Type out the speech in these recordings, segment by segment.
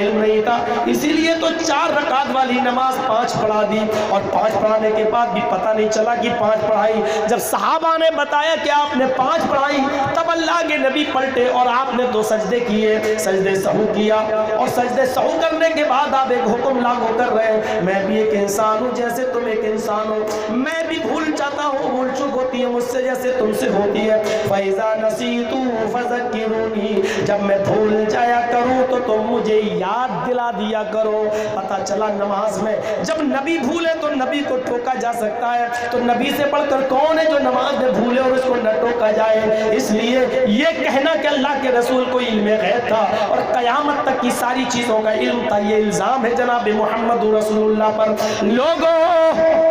علم نہیں تھا، اسی لیے تو 4 رکعت والی نماز 5 پڑھا دی، اور 5 پڑھانے کے بعد بھی پتہ نہیں چلا کہ 5 پڑھائی۔ جب صحابہ نے بتایا کہ آپ نے 5 پڑھائی، تب اللہ کے نبی پلٹے اور آپ نے 2 سجدے کیے، سجدے سہو کیا، اور سجدے سہو کرنے کے بعد آپ ایک حکم لاگو کر رہے ہیں، میں بھی ایک انسان ہوں جیسے تم ایک انسان ہو، میں بھی بھول جاتا ہوں، بھول چوک ہوتی ہے مجھ سے جیسے تم سے ہوتی ہے، فَإِذَا نَسِيتُ فَذَكِّرُونِي، جب میں بھول جایا کروں تو تم مجھے یاد دلا دیا کرو۔ پتہ چلا نماز میں جب نبی بھولے تو نبی کو ٹوکا جا سکتا ہے، تو نبی سے بڑھ کر کون ہے جو نماز میں بھولے اور اس کو نہ ٹوکا جائے؟ اس لیے یہ کہنا کہ اللہ کے رسول کو علم غیب تھا اور قیامت تک کی ساری چیزوں کا علم تھا، یہ الزام ہے جناب محمد رسول اللہ پر۔ لوگوں،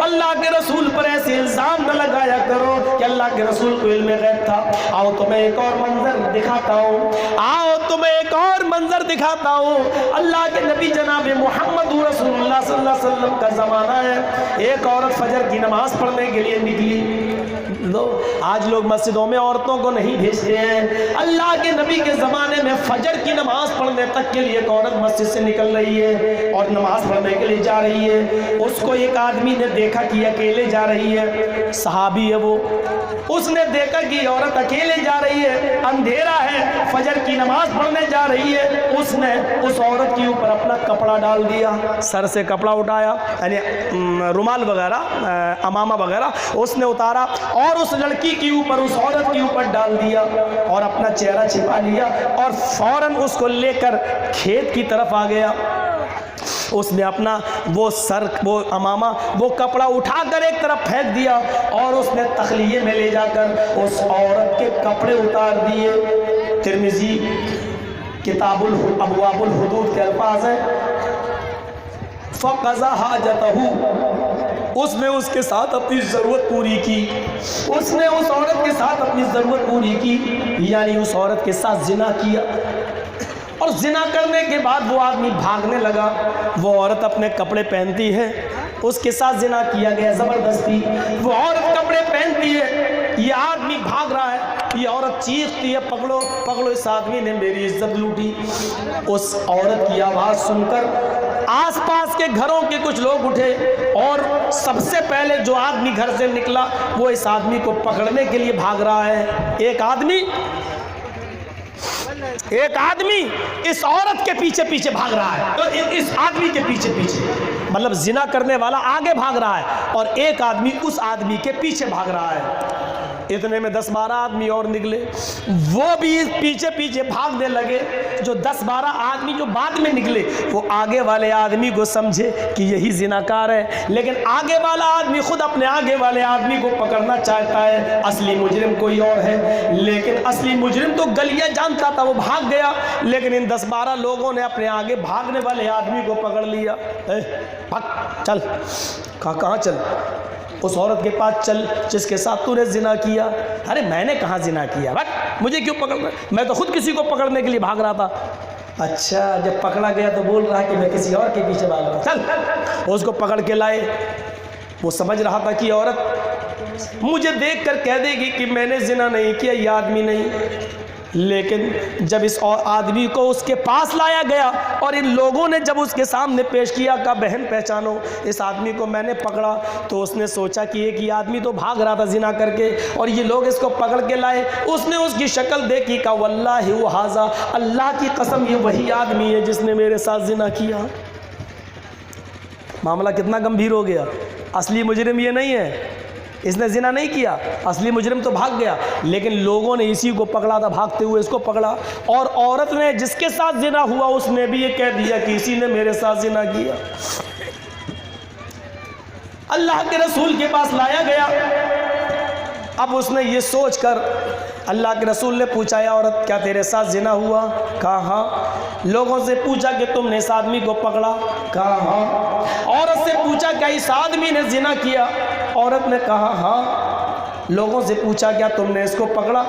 اللہ کے رسول پر ایسے الزام نہ لگایا کرو کہ اللہ کے رسول کو علم غیب تھا۔ آؤ تمہیں ایک اور منظر دکھاتا ہوں، آؤ تمہیں ایک اور منظر دکھاتا ہوں۔ اللہ کے نبی جناب محمد رسول اللہ صلی اللہ علیہ وسلم کا زمانہ ہے، ایک عورت فجر کی نماز پڑھنے کے لیے نکلی۔ آج لوگ مسجدوں میں عورتوں کو نہیں بھیجتے ہیں، اللہ کے نبی کے زمانے میں فجر کی نماز پڑھنے تک کے لیے ایک عورت مسجد سے نکل رہی ہے اور نماز پڑھنے کے لیے جا رہی ہے۔ اس کو ایک آدمی نے دیکھا کہ اکیلے جا رہی ہے، صحابی ہے وہ، اس نے دیکھا کہ عورت اکیلے جا رہی ہے، اندھیرا ہے، فجر کی نماز پڑھنے جا رہی ہے، اس نے اس عورت کے اوپر اپنا کپڑا ڈال دیا، سر سے کپڑا اٹھایا، یعنی رومال وغیرہ، امامہ وغیرہ اس نے اتارا اور اس لڑکی کے اوپر، اس عورت کے اوپر ڈال دیا اور اپنا چہرہ چھپا لیا، اور فوراً اس کو لے کر کھیت کی طرف آ گیا۔ اس نے اپنا وہ سر، وہ امامہ، وہ کپڑا اٹھا کر ایک طرف پھینک دیا اور اس نے تخلیے میں لے جا کر اس عورت کے کپڑے اتار دیے۔ ترمذی کتاب ابواب الحدود کے الفاظ ہیں، فَقَضَى حَاجَتَهُ، اس نے اس کے ساتھ اپنی ضرورت پوری کی، اس نے اس عورت کے ساتھ اپنی ضرورت پوری کی، یعنی اس عورت کے ساتھ زنا کیا، اور زنا کرنے کے بعد وہ آدمی بھاگنے لگا۔ وہ عورت اپنے کپڑے پہنتی ہے، اس کے ساتھ زنا کیا گیا زبردستی، وہ عورت کپڑے پہنتی ہے، یہ آدمی بھاگ رہا ہے، یہ عورت چیختی ہے، پکڑو پکڑو، اس آدمی نے میری عزت لوٹی۔ اس عورت کی آواز سن کر آس پاس کے گھروں کے کچھ لوگ اٹھے، اور سب سے پہلے جو آدمی گھر سے نکلا وہ اس آدمی کو پکڑنے کے لیے بھاگ رہا ہے۔ ایک آدمی اس عورت کے پیچھے پیچھے بھاگ رہا ہے، تو اس آدمی کے پیچھے پیچھے، مطلب زنا کرنے والا آگے بھاگ رہا ہے اور ایک آدمی اس آدمی کے پیچھے بھاگ رہا ہے۔ اتنے میں 10-12 آدمی اور نکلے، وہ بھی پیچھے پیچھے بھاگنے لگے۔ جو 10-12 آدمی جو بعد میں نکلے، وہ آگے والے آدمی کو سمجھے کہ یہی زناکار ہے، لیکن آگے والا آدمی خود اپنے آگے والے آدمی کو پکڑنا چاہتا ہے، اصلی مجرم کوئی اور ہے، لیکن اصلی مجرم تو گلیاں جانتا تھا، وہ بھاگ گیا، لیکن ان 10-12 لوگوں نے اپنے آگے بھاگنے والے آدمی کو پکڑ لیا۔ بھاگ، چل، کہاں چل؟ اس عورت کے پاس چل جس کے ساتھ تو نے زنا کیا۔ ارے میں نے کہاں زنا کیا، بھاگ، مجھے کیوں پکڑ رہا ہے؟ میں تو خود کسی کو پکڑنے کے لیے بھاگ رہا تھا۔ اچھا، جب پکڑا گیا تو بول رہا ہے کہ میں کسی اور کے پیچھے بھاگ رہا ہوں، چل۔ اس کو پکڑ کے لائے، وہ سمجھ رہا تھا کہ یہ عورت مجھے دیکھ کر کہہ دے گی کہ میں نے زنا نہیں کیا، یہ آدمی نہیں، لیکن جب اس آدمی کو اس کے پاس لایا گیا اور ان لوگوں نے جب اس کے سامنے پیش کیا کہ بہن پہچانو اس آدمی کو میں نے پکڑا، تو اس نے سوچا کہ ایک ہی آدمی تو بھاگ رہا تھا زنا کر کے اور یہ لوگ اس کو پکڑ کے لائے۔ اس نے اس کی شکل دیکھی کہ واللہ وہ ھذا، اللہ کی قسم یہ وہی آدمی ہے جس نے میرے ساتھ زنا کیا۔ معاملہ کتنا گمبھیر ہو گیا۔ اصلی مجرم یہ نہیں ہے، اس نے زنا نہیں کیا، اصلی مجرم تو بھاگ گیا، لیکن لوگوں نے اسی کو پکڑا تھا، بھاگتے ہوئے اس کو پکڑا، اور عورت نے جس کے ساتھ زنا ہوا اس نے بھی یہ کہہ دیا کہ اسی نے میرے ساتھ زنا کیا۔ اللہ کے رسول کے پاس لایا گیا۔ اب اس نے یہ سوچ کر، اللہ کے رسول نے پوچھا یا عورت کیا تیرے ساتھ زنا ہوا؟ کہا ہاں۔ لوگوں سے پوچھا کہ تم نے اس آدمی کو پکڑا؟ کہا ہاں۔ عورت سے پوچھا کیا اس آدمی نے زنا کیا؟ عورت نے کہا ہاں۔ لوگوں سے پوچھا کیا تم نے اس کو پکڑا؟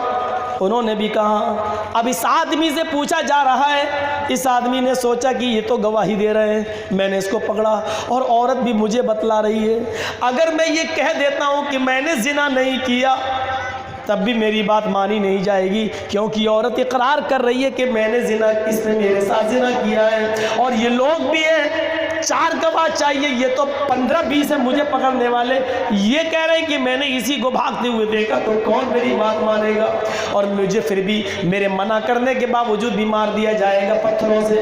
انہوں نے بھی کہا۔ اب اس آدمی سے پوچھا جا رہا ہے، اس آدمی نے سوچا کہ یہ تو گواہی دے رہے ہیں، میں نے اس کو پکڑا، اور عورت بھی مجھے بتلا رہی ہے، اگر میں یہ کہہ دیتا ہوں کہ میں نے زنا نہیں کیا تب بھی میری بات مانی نہیں جائے گی، کیونکہ عورت اقرار کر رہی ہے کہ میں نے زنا، اس نے میرے ساتھ زنا کیا ہے، اور یہ لوگ بھی ہیں 4 گواہ چاہیے، یہ تو 15-20 ہیں مجھے پکڑنے والے، یہ کہہ رہے ہیں کہ میں نے اسی کو بھاگتے ہوئے دیکھا، تو کون میری بات مانے گا؟ اور مجھے پھر بھی میرے منع کرنے کے باوجود بھی مار دیا جائے گا پتھروں سے۔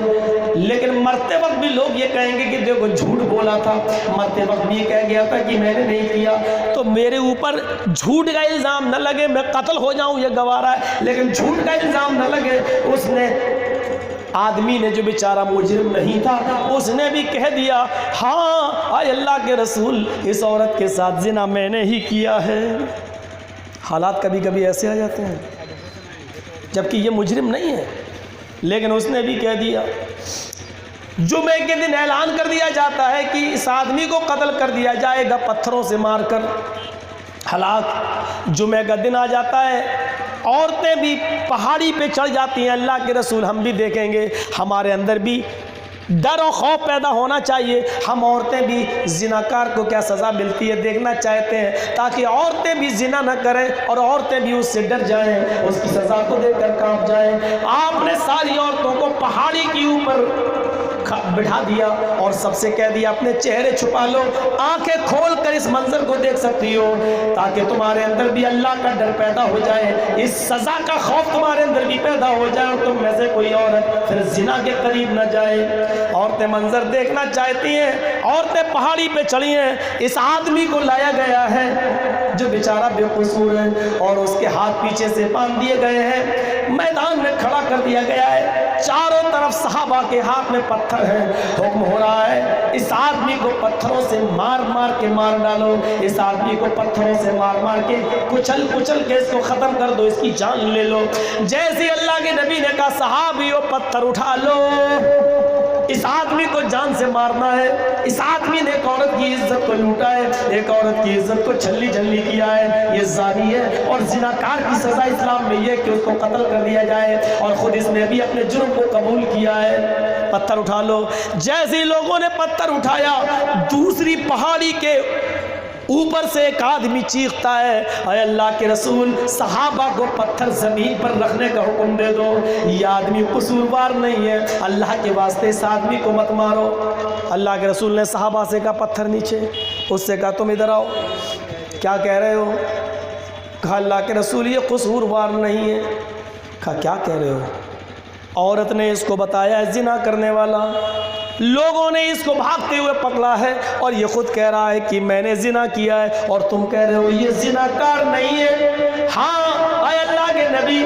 لیکن مرتے وقت بھی لوگ یہ کہیں گے کہ دیکھو جھوٹ بولا تھا، مرتے وقت بھی یہ کہہ گیا تھا کہ میں نے نہیں کیا، تو میرے اوپر جھوٹ کا الزام نہ لگے، میں قتل ہو جاؤں یہ گوارا ہے، لیکن جھوٹ کا الزام نہ لگے۔ اس نے، آدمی نے جو بیچارہ مجرم نہیں تھا، اس نے بھی کہہ دیا ہاں اے اللہ کے رسول، اس عورت کے ساتھ زنا میں نے ہی کیا ہے۔ حالات کبھی کبھی ایسے آ جاتے ہیں جبکہ یہ مجرم نہیں ہے، لیکن اس نے بھی کہہ دیا۔ جمعے کے دن اعلان کر دیا جاتا ہے کہ اس آدمی کو قتل کر دیا جائے گا پتھروں سے مار کر، ہلاک۔ جمعے کا دن آ جاتا ہے، عورتیں بھی پہاڑی پہ چڑھ جاتی ہیں۔ اللہ کے رسول ہم بھی دیکھیں گے، ہمارے اندر بھی ڈر و خوف پیدا ہونا چاہیے، ہم عورتیں بھی زناکار کو کیا سزا ملتی ہے دیکھنا چاہتے ہیں، تاکہ عورتیں بھی زنا نہ کریں اور عورتیں بھی اس سے ڈر جائیں، اس کی سزا کو دیکھ کر کانپ جائیں۔ آپ نے ساری عورتوں کو پہاڑی کے اوپر بٹھا دیا اور سب سے کہہ دیا اپنے چہرے چھپا لو، آنکھیں کھول کر اس منظر کو دیکھ سکتی ہو، تاکہ تمہارے اندر بھی اللہ کا ڈر پیدا ہو جائے، اس سزا کا خوف تمہارے اندر بھی پیدا ہو جائے، اور تم میں سے کوئی عورت پھر زنا کے قریب نہ جائے۔ عورتیں منظر دیکھنا چاہتی ہیں، عورتیں پہاڑی پہ چڑھی ہیں، اس آدمی کو لایا گیا ہے جو بیچارہ بے قصور ہے، اور اس کے ہاتھ پیچھے سے باندھ دیے گئے ہیں، میدان میں کھڑا کر دیا گیا ہے، چاروں طرف صحابہ کے ہاتھ میں پتھر ہیں، حکم ہو رہا ہے اس آدمی کو پتھروں سے مار مار کے مار ڈالو، اس آدمی کو پتھروں سے مار مار کے کچل کچل کے اس کو ختم کر دو، اس کی جان لے لو۔ جیسے اللہ کے نبی نے کہا صحابیوں پتھر اٹھا لو، اس آدمی کو جان سے مارنا ہے، اس آدمی نے ایک عورت کی عزت کو لوٹا ہے، ایک عورت کی عزت کو چھلی چھلی کیا ہے، یہ زانی ہے، اور زناکار کی سزا اسلام میں یہ کہ اس کو قتل کر دیا جائے، اور خود اس نے بھی اپنے جرم کو قبول کیا ہے۔ پتھر اٹھا لو۔ جیسے ہی لوگوں نے پتھر اٹھایا، دوسری پہاڑی کے اوپر سے ایک آدمی چیختا ہے اے اللہ کے رسول، صحابہ کو پتھر زمین پر رکھنے کا حکم دے دو، یہ آدمی قصوروار نہیں ہے، اللہ کے واسطے اس آدمی کو مت مارو۔ اللہ کے رسول نے صحابہ سے کہا پتھر نیچے، اس سے کہا تم ادھر آؤ، کیا کہہ رہے ہو؟ کہا اللہ کے رسول یہ قصوروار نہیں ہے۔ کہا کیا کہہ رہے ہو؟ عورت نے اس کو بتایا زنا کرنے والا، لوگوں نے اس کو بھاگتے ہوئے پکڑا ہے، اور یہ خود کہہ رہا ہے کہ میں نے زنا کیا ہے، اور تم کہہ رہے ہو یہ زناکار نہیں ہے۔ ہاں اے اللہ کے نبی،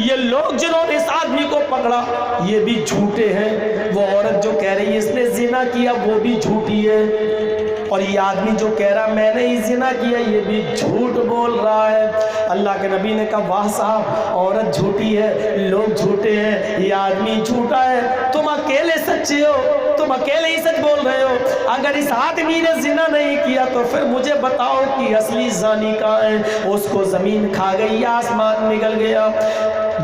یہ لوگ جنہوں نے اس آدمی کو پکڑا یہ بھی جھوٹے ہیں، وہ عورت جو کہہ رہی ہے اس نے زنا کیا وہ بھی جھوٹی ہے، اور یہ آدمی جو کہہ رہا میں نے ہی زنا کیا یہ بھی جھوٹ بول رہا ہے۔ اللہ کے نبی نے کہا واہ صاحب، عورت جھوٹی ہے، لوگ جھوٹے ہیں، یہ آدمی جھوٹا ہے، تم اکیلے سچے ہو، تم اکیلے ہی سچ بول رہے ہو۔ اگر اس آدمی نے زنا نہیں کیا تو پھر مجھے بتاؤ کہ اصلی زانی کہاں ہے؟ اس کو زمین کھا گئی یا آسمان نگل گیا؟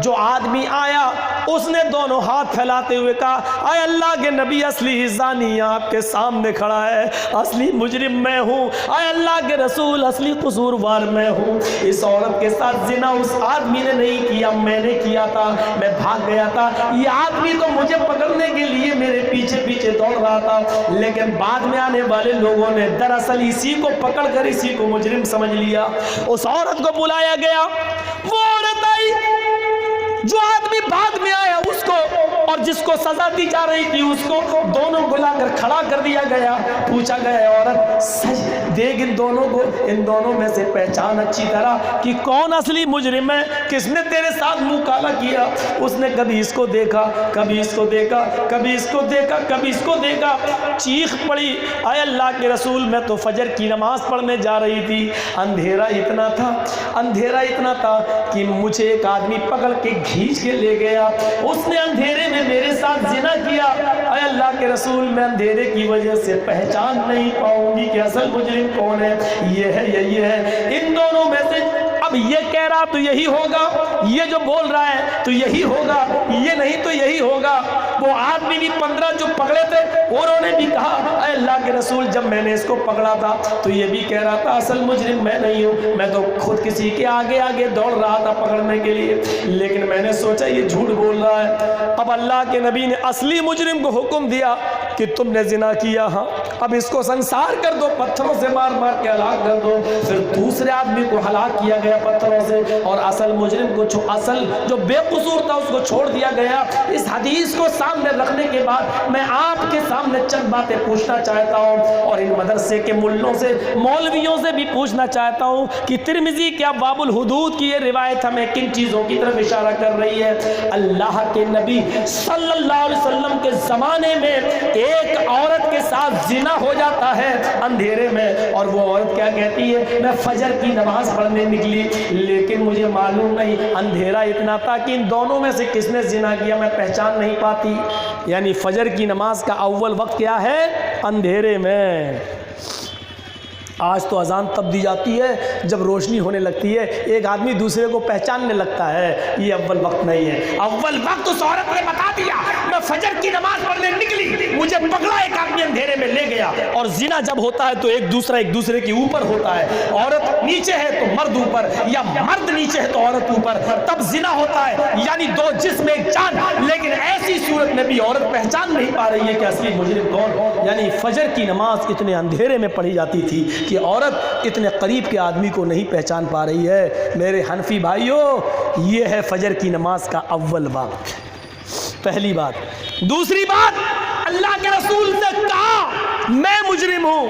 جو آدمی آیا اس نے دونوں ہاتھ پھیلاتے ہوئے کہا اے اللہ کے نبی، اصلی زانی آپ کے سامنے کھڑا ہے، اصلی مجرم میں ہوں، اے اللہ کے رسول اصلی قصوروار میں ہوں، اس عورت کے ساتھ زنا اس آدمی نے نہیں کیا، میں نے کیا تھا، میں بھاگ گیا تھا، یہ آدمی تو مجھے پکڑنے کے لیے میرے پیچھے پیچھے دوڑ رہا تھا، لیکن بعد میں آنے والے لوگوں نے دراصل اسی کو پکڑ کر اسی کو مجرم سمجھ لیا۔ اس عورت کو بلایا گیا، وہ عورت آئی، جو آدمی بعد میں آیا اس کو، اور جس کو سزا دی جا رہی تھی اس کو، دونوں بلا کر کھڑا کر دیا گیا، پوچھا گیا عورت سچ دیکھ ان دونوں کو، ان دونوں میں سے پہچان اچھی طرح کہ کون اصلی مجرم ہے، کس نے تیرے ساتھ منہ کالا کیا؟ اس نے کبھی اس کو دیکھا، کبھی اس کو دیکھا، کبھی اس کو دیکھا، کبھی اس کو دیکھا، چیخ پڑی اے اللہ کے رسول میں تو فجر کی نماز پڑھنے جا رہی تھی، اندھیرا اتنا تھا کہ مجھے ایک آدمی پکڑ کے کھینچ کے لے گیا، اس نے اندھیرے میں میرے ساتھ زنا کیا، اے اللہ کے رسول میں اندھیرے کی وجہ سے پہچان نہیں پاؤں گی کہ اصل مجرم کون ہے، یہ ہے یا یہ ہے، ان دونوں میں سے اب یہ کہہ رہا تو یہی ہوگا، یہ جو بول رہا ہے تو یہی ہوگا، یہ نہیں تو یہی ہوگا۔ वो आदमी भी 15 जो पकड़े थे उन्होंने भी कहा अरे अल्लाह के रसूल, जब मैंने इसको पकड़ा था तो ये भी कह रहा था असल मुजरिम मैं नहीं हूँ, मैं तो खुद किसी के आगे आगे दौड़ रहा था पकड़ने के लिए, लेकिन मैंने सोचा ये झूठ बोल रहा है। अब अल्लाह के नबी ने असली मुजरिम को हुक्म दिया कि तुमने जिना किया, हाँ अब इसको संसार कर दो, पत्थरों से मार मार के हलाक कर दो। फिर दूसरे आदमी को हलाक किया गया पत्थरों से, और असल मुजरिम को असल जो बेकसूर था उसको छोड़ दिया गया। इस हदीस को सामने रखने के बाद मैं आपके सामने चंद बातें पूछना चाहता हूँ, और इन मदरसे के मुल्लों से मौलवियों से भी पूछना चाहता हूँ कि तिरमिज़ी के अब्वाबुल हुदूद की ये रिवायत हमें किन चीज़ों की तरफ इशारा कर रही है। अल्लाह के नबी सल्लल्लाहु अलैहि वसल्लम के ज़माने में एक औरत के साथ जिना हो जाता है अंधेरे में, और वो औरत क्या कहती है, मैं फजर की नमाज पढ़ने निकली लेकिन मुझे मालूम नहीं, अंधेरा इतना था कि इन दोनों में से किसने जिना किया मैं पहचान नहीं पाती। यानी फजर की नमाज का अव्वल वक्त क्या है, अंधेरे में। आज तो अजान तब दी जाती है जब रोशनी होने लगती है, एक आदमी दूसरे को पहचानने लगता है, ये अव्वल वक्त नहीं है। अव्वल वक्त उस औरत ने बता दिया, मैं फजर की नमाज पढ़ने निकली, मुझे पकड़ा एक आदमी अंधेरे में ले गया। और जिना जब होता है तो एक दूसरे के ऊपर होता है, औरत नीचे है तो मर्द ऊपर, या मर्द नीचे है तो औरत ऊपर, तब जिना होता है। यानी दो जिस्म एक जान, लेकिन ऐसी सूरत में भी औरत पहचान नहीं पा रही है कि असली मुजरिम कौन। यानी फजर की नमाज इतने अंधेरे में पढ़ी जाती थी कि औरत इतने करीब के आदमी को नहीं पहचान पा रही है। मेरे हनफी भाइयों, ये है फजर की नमाज का अव्वल वक्त, पहली बात। दूसरी बात, अल्लाह के रसूल ने कहा मैं मुजरिम हूँ,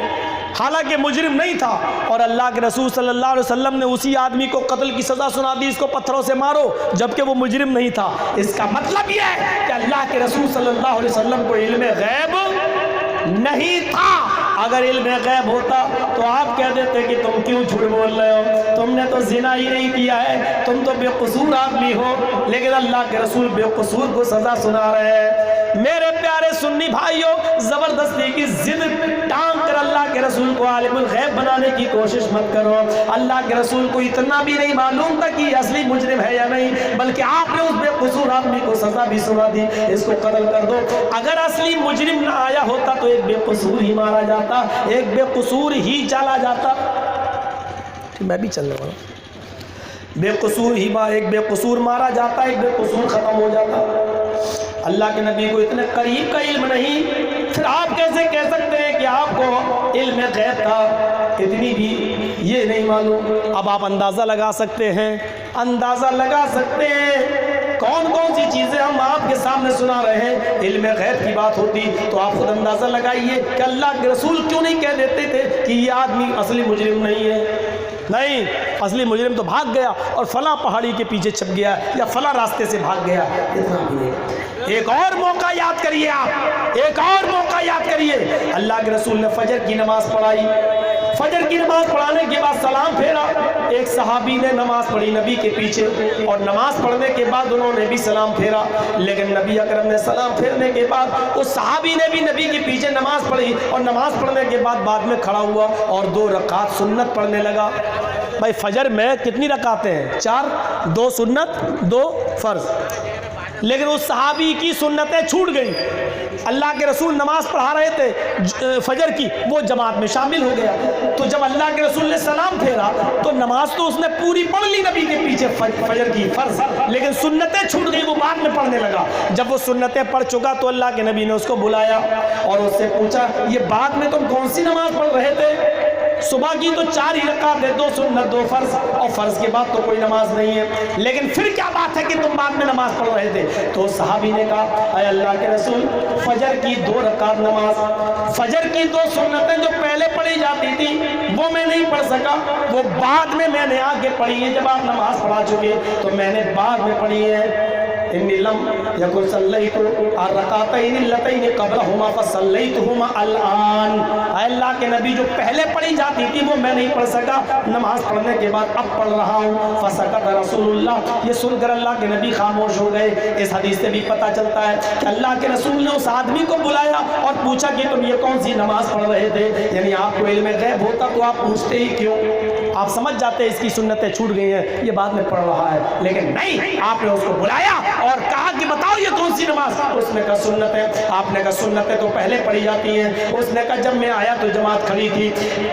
हालांकि मुजरिम नहीं था, और अल्लाह के रसूल सल्लल्लाहु अलैहि वसल्लम ने उसी आदमी को कत्ल की सज़ा सुना दी, इसको पत्थरों से मारो, जबकि वो मुजरिम नहीं था। इसका मतलब यह है कि अल्लाह के रसूल सल्लल्लाहु अलैहि वसल्लम को इल्म गैब नहीं था। अगर इल्म गैब होता तो आप कह देते कि तुम क्यों झूठ बोल रहे हो, तुमने तो जिना ही नहीं किया है, तुम तो बेकसूर आदमी हो। लेकिन अल्लाह के रसूल बेकसूर को सजा सुना रहे हैं। मेरे प्यारे सुन्नी भाइयों, जबरदस्ती की जिद टांग कर अल्लाह के रसूल को आलिमुल गैब बनाने की कोशिश मत करो। अल्लाह के रसूल को इतना भी नहीं मालूम था कि असली मुजरिम है या नहीं, बल्कि आपने उस बेकसूर आदमी को सजा भी सुना दी, इसको कत्ल कर दो। अगर असली मुजरिम ना आया होता तो एक बेकसूर ही मारा जाता, एक बेकसूर ही चला जाता। मैं भी चलने वाला, बेकसूर ही एक बेकसूर मारा जाता, एक बेकसूर खत्म हो जाता। अल्लाह के नबी को इतने करीब का इल्म नहीं, फिर आप कैसे कह सकते हैं कि आपको इल्म गैब था, इतनी भी ये नहीं मालूम। अब आप अंदाज़ा लगा सकते हैं, अंदाज़ा लगा सकते हैं कौन कौन सी चीज़ें हम आपके सामने सुना रहे हैं। इल्म गैब की बात होती तो आप खुद अंदाज़ा लगाइए कि अल्लाह के रसूल क्यों नहीं कह देते थे कि ये आदमी असली मुजरिम नहीं है। नहीं, असली मुजरिम तो भाग गया और फला पहाड़ी के पीछे छप गया या फला रास्ते से भाग गया, इतना भी नहीं। एक और मौका याद करिए आप, एक और मौका याद करिए। अल्लाह के रसूल ने फजर की नमाज पढ़ाई, फजर की नमाज पढ़ाने के बाद सलाम फेरा। एक सहाबी ने नमाज पढ़ी नबी के पीछे, और नमाज पढ़ने के बाद उन्होंने भी सलाम फेरा। लेकिन नबी अकरम ने सलाम फेरने के बाद उस सहाबी ने भी नबी के पीछे नमाज पढ़ी, और नमाज पढ़ने के बाद में खड़ा हुआ और 2 रकात सुन्नत पढ़ने लगा। भाई फजर में कितनी रकातें हैं? 4, 2 सुन्नत 2 फर्ज। लेकिन उस सहाबी की सुन्नतें छूट गई। अल्लाह के रसूल नमाज पढ़ा रहे थे फजर की, वो जमात में शामिल हो गया। तो जब अल्लाह के रसूल ने सलाम फेरा तो नमाज तो उसने पूरी पढ़ ली नबी के पीछे फजर की फर्ज, लेकिन सुन्नतें छूट गई, वो बाद में पढ़ने लगा। जब वो सुन्नतें पढ़ चुका तो अल्लाह के नबी ने उसको बुलाया और उससे पूछा, ये बाद में तुम कौन सी नमाज पढ़ रहे थे? सुबह की तो 4 ही रकात है, 2 सुन्नत 2 फर्ज, और फर्ज के बाद तो कोई नमाज नहीं है, लेकिन फिर क्या बात है कि तुम बाद में नमाज पढ़ रहे थे? तो सहाबी ने कहा, अरे अल्लाह के रसूल, फजर की 2 रकात नमाज, फजर की 2 सुन्नतें जो पहले पढ़ी जाती थी वो मैं नहीं पढ़ सका, वो बाद में मैंने आगे पढ़ी है। जब आप नमाज पढ़ा चुके तो मैंने बाद में पढ़ी है। अल्लाह के नबी जो पहले पढ़ी जाती थी वो मैं नहीं पढ़ सका, नमाज पढ़ने के बाद अब पढ़ रहा हूँ। फसकत रसूलुल्लाह, ये सुनकर अल्लाह के नबी खामोश हो गए। इस हदीस से भी पता चलता है कि अल्लाह के रसूल ने उस आदमी को बुलाया और पूछा कि तुम ये कौन सी नमाज पढ़ रहे थे? यानी आपको इल्म गैब होता तो आप पूछते ही क्यों? आप समझ जाते इसकी सुन्नतें छूट गई हैं, ये बाद में पढ़ रहा है। लेकिन नहीं, आपने उसको बुलाया और कहा कि बताओ ये कौन सी नमाज? उसने कहा सुन्नत है। आपने कहा सुन्नत है तो पहले पढ़ी जाती है। उसने कहा जब मैं आया तो जमात खड़ी थी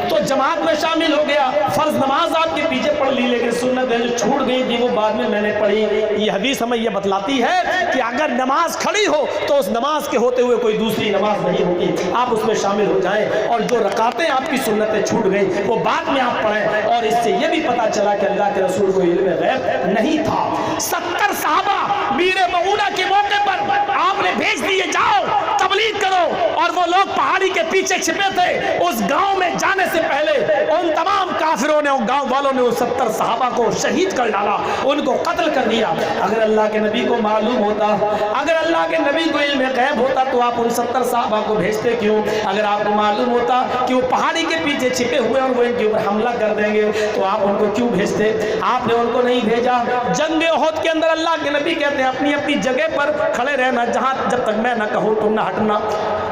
तो जमात में शामिल हो गया, फर्ज नमाज आपके पीछे पढ़ ली, लेकिन सुन्नत है जो छूट गई थी वो बाद में मैंने पढ़ी। ये हदीस हमें ये बतलाती है कि अगर नमाज खड़ी हो तो उस नमाज के होते हुए कोई दूसरी नमाज नहीं होती, आप उसमें शामिल हो जाएं, और जो रकातें आपकी सुन्नतें छूट गई वो बाद में आप पढ़ें। और इससे ये भी पता चला कि अल्लाह के रसूल को इल्म गैब नहीं था। 70 सहाबा मीरे मऊना के मौके पर आपने भेज दिए, जाओ तबलीग करो, और वो लोग पहाड़ी के पीछे छिपे थे। उस गांव में जाने से पहले उन तमाम काफिरों ने, उन गांव वालों ने उस 70 सहाबा को शहीद कर डाला, उनको कत्ल कर दिया। अगर अल्लाह के नबी को मालूम होता, अगर अल्लाह के नबी को इल्म गैब होता तो आप उन 70 सहाबा को भेजते क्यों? अगर आपको मालूम होता कि वो पहाड़ी के पीछे छिपे हुए और वो इनके ऊपर हमला कर देंगे तो आप उनको क्यों भेजते? आपने उनको नहीं भेजा। जंग उहद के अंदर अल्लाह के नबी कहते हैं अपनी अपनी जगह पर खड़े रहना, जहां जब तक मैं ना कहूं तुम ना हटना।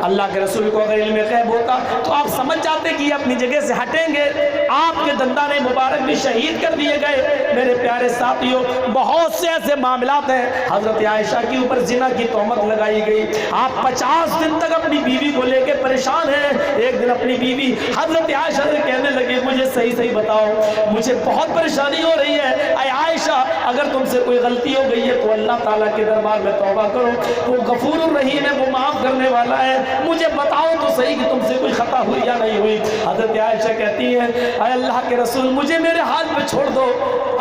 अल्लाह के रसूल को अगर इल्म गैब होता तो आप समझ जाते कि अपनी जगह से हटेंगे। आपके दंदाने मुबारक भी शहीद कर दिए गए। मेरे प्यारे साथियों, बहुत से ऐसे मामलात हैं। हजरत आयशा के ऊपर जिना की तोहमत लगाई गई। आप 50 दिन तक अपनी बीवी को लेकर परेशान हैं। एक दिन अपनी बीवी हजरत आयशा से कहने लगे मुझे सही सही बताओ, मुझे बहुत परेशानी हो रही है। अय आयशा, अगर तुमसे कोई गलती हो गई है तो अल्लाह ताला के दरबार में तौबा करो, वो गफूरुर रहीम है, वो माफ करने वाला है। मुझे बताओ तो सही कि तुमसे कोई खता हुई या नहीं हुई। हजरत आयशा कहती है अय अल्लाह के रसूल, मुझे मेरे हाथ पे छोड़ दो।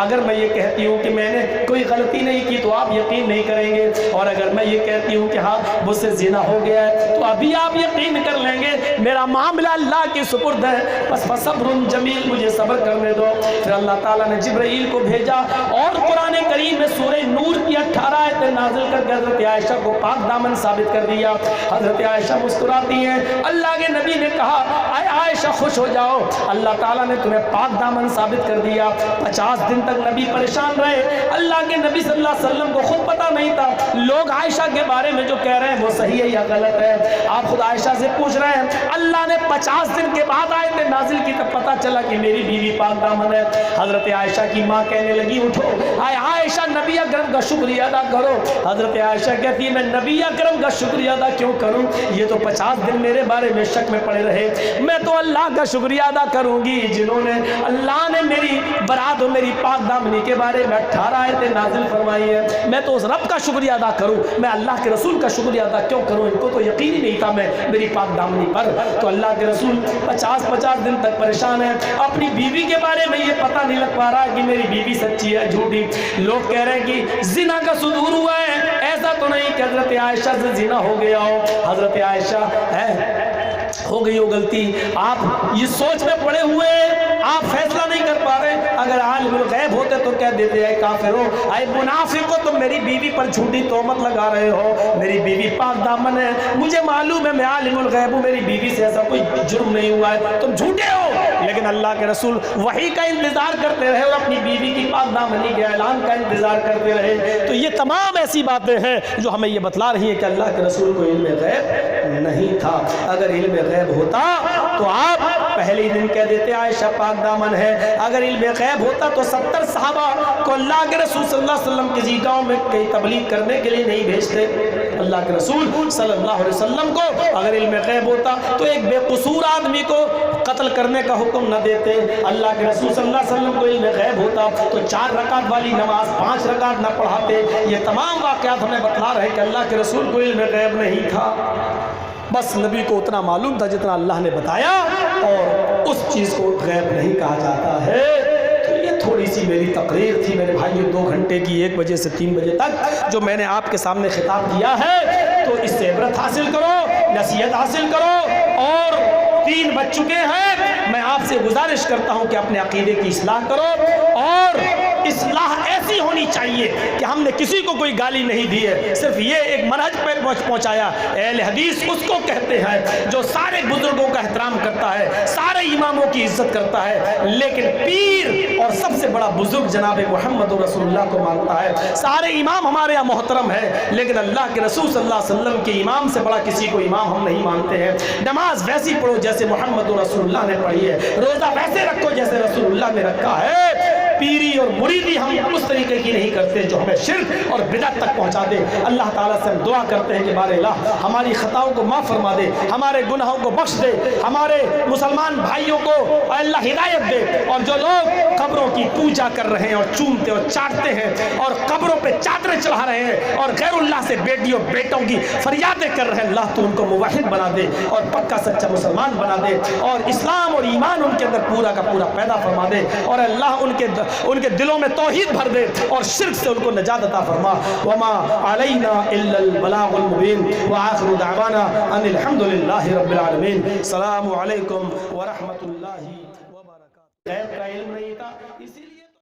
अगर मैं ये कहती हूँ कि मैंने कोई गलती नहीं की तो आप यकीन नहीं करेंगे, और अगर मैं ये कहती हूँ कि हाँ मुझसे जिना हो गया है तो अभी आप यकीन कर लेंगे। मेरा मामला अल्लाह के सुपुर्द है, बस फसब्रुन जमील, मुझे सब्र करने दो। फिर अल्लाह ताला ने जिब्राइल को भेजा और कुरान करीम में सूरह नूर की 18 आयतें नाज़िल करके हजरत आयशा को पाक दामन साबित कर दिया। हजरत आयशा मुस्कुराती हैं। अल्लाह के नबी ने कहा अय आयशा खुश हो जाओ, अल्लाह ताला ने तुम्हें पाक दामन साबित कर दिया। 50 दिन तक नबी परेशान रहे। अल्लाह के नबी सल्लल्लाहु अलैहि वसल्लम को खुद पता नहीं था लोग आयशा के बारे में जो कह रहे हैं वो सही है या गलत है। आप खुद आयशा से पूछ रहे हैं। अल्लाह ने 50 दिन के बाद आयतें नाजिल की, तब पता चला कि मेरी बीवी पाक दामन है। हजरत आयशा की माँ कहने लगी उठो आय आयशा, नबी अकरम का शुक्रिया अदा करो। हजरत आयशा कहती है मैं नबी अकरम का शुक्रिया अदा क्यों करूं? ये तो 50 दिन मेरे बारे में शक में पड़े रहे। मैं तो अल्लाह का शुक्रिया अदा करूंगी जिन्होंने, अल्लाह ने मेरी बरात और मेरी पाक दामनी के बारे में 18 आयतें नाजिल फरमाई है। मैं तो उस रब का शुक्रिया अदा करूं, मैं अल्लाह के रसूल का शुक्रिया अदा क्यों करूं? इनको तो यकीन ही नहीं था मैं मेरी पाक दामनी पर। तो अल्लाह के रसूल 50 दिन तक परेशान है। अपनी बीवी के बारे में ये पता नहीं लग पा रहा कि मेरी बीवी सच्ची है झूठी। लोग कह रहे हैं कि जिना का सुदूर हुआ है, ऐसा तो नहीं कि हजरत आयशा से जिना हो गया हो। हजरत आयशा है हो गई हो गलती, आप ये सोच में पड़े हुए, आप फैसला नहीं कर पा रहे। अगर आलिमुल गैब होते तो कह देते हैं काफिर हो, आए मुनाफिक हो, तुम मेरी बीवी पर झूठी तोहमत लगा रहे हो। मेरी बीवी पाक दामन है, मुझे मालूम है मैं आलिमुल गैब हूँ, मेरी बीवी से ऐसा कोई जुर्म नहीं हुआ है, तुम झूठे हो। लेकिन अल्लाह के रसूल वही का इंतजार करते रहे और अपनी बीवी की पाक दामनी के ऐलान का इंतजार करते रहे। तो ये तमाम ऐसी बातें हैं जो हमें ये बतला रही है कि अल्लाह के रसूल को इल्म गैब नहीं था। अगर इल्म गैब होता तो आप पहले ही दिन कह देते आयशा पाक दामन है। अगर इल्म गैब होता तो 70 सहाबा को अल्लाह के रसूल सल्लल्लाहु अलैहि वसल्लम किसी गांव में कहीं तबलीग करने के लिए नहीं भेजते। अल्लाह के रसूल सल्लल्लाहु अलैहि वसल्लम को अगर इल्म गैब होता तो एक बेकसूर आदमी को कत्ल करने का हुक्म न देते। अल्लाह के रसूल सल्लल्लाहु अलैहि वसल्लम को इल्म गैब होता तो 4 रकात वाली नमाज 5 रकात न पढ़ाते। ये तमाम वाक़यात हमें बतला रहे कि अल्लाह के रसूल को इल्म गैब नहीं था, बस नबी को उतना मालूम था जितना अल्लाह ने बताया, और उस चीज़ को गैब नहीं कहा जाता है। तो ये थोड़ी सी मेरी तकरीर थी मेरे भाइयों, 2 घंटे की, 1 बजे से 3 बजे तक जो मैंने आपके सामने खिताब किया है। तो इससे इबरत हासिल करो, नसीहत हासिल करो। और 3 बज चुके हैं, मैं आपसे गुजारिश करता हूँ कि अपने अकीदे की इस्लाह करो, और इस्लाह ऐसी होनी चाहिए कि हमने किसी को कोई गाली नहीं दी है, सिर्फ ये एक मनहज पे पहुंचाया। अहले हदीस उसको कहते हैं जो सारे बुजुर्गों का एहतराम करता है, सारे इमामों की इज्जत करता है, लेकिन पीर और सबसे बड़ा बुजुर्ग जनाब मोहम्मद रसूलुल्लाह को मानता है। सारे इमाम हमारे यहाँ मोहतरम है, लेकिन अल्लाह के रसूल सल्लल्लाहु अलैहि वसल्लम के इमाम से बड़ा किसी को इमाम हम नहीं मानते हैं। नमाज वैसी पढ़ो जैसे मोहम्मद रसूलुल्लाह ने पढ़ी है, रोज़ा वैसे रखो जैसे रसूलुल्लाह ने रखा है। پیری اور مریدی ہم اس طریقے کی نہیں کرتے جو ہمیں شرک اور بدعت تک پہنچا دے۔ اللہ تعالیٰ سے ہم دعا کرتے ہیں کہ بار الہ ہماری خطاؤں کو معاف فرما دے، ہمارے گناہوں کو بخش دے، ہمارے مسلمان بھائیوں کو اللہ ہدایت دے۔ اور جو لوگ قبروں کی پوجا کر رہے ہیں اور چومتے اور چاٹتے ہیں اور قبروں پہ چادریں چڑھا رہے ہیں اور غیر اللہ سے بیٹیوں بیٹوں کی فریادیں کر رہے ہیں، اللہ تو ان کو موحد بنا دے اور پکا سچا مسلمان بنا دے اور اسلام اور ایمان ان کے اندر پورا کا پورا پیدا فرما دے، اور اللہ ان کے دلوں میں توحید بھر دے اور شرک سے ان کو نجات عطا فرما۔ وما علینا الا البلاغ المبین وآخر دعوانا ان الحمد للہ رب العالمین۔ السلام علیکم ورحمۃ اللہ وبرکاتہ۔ غیب کا علم نہیں تھا، اسی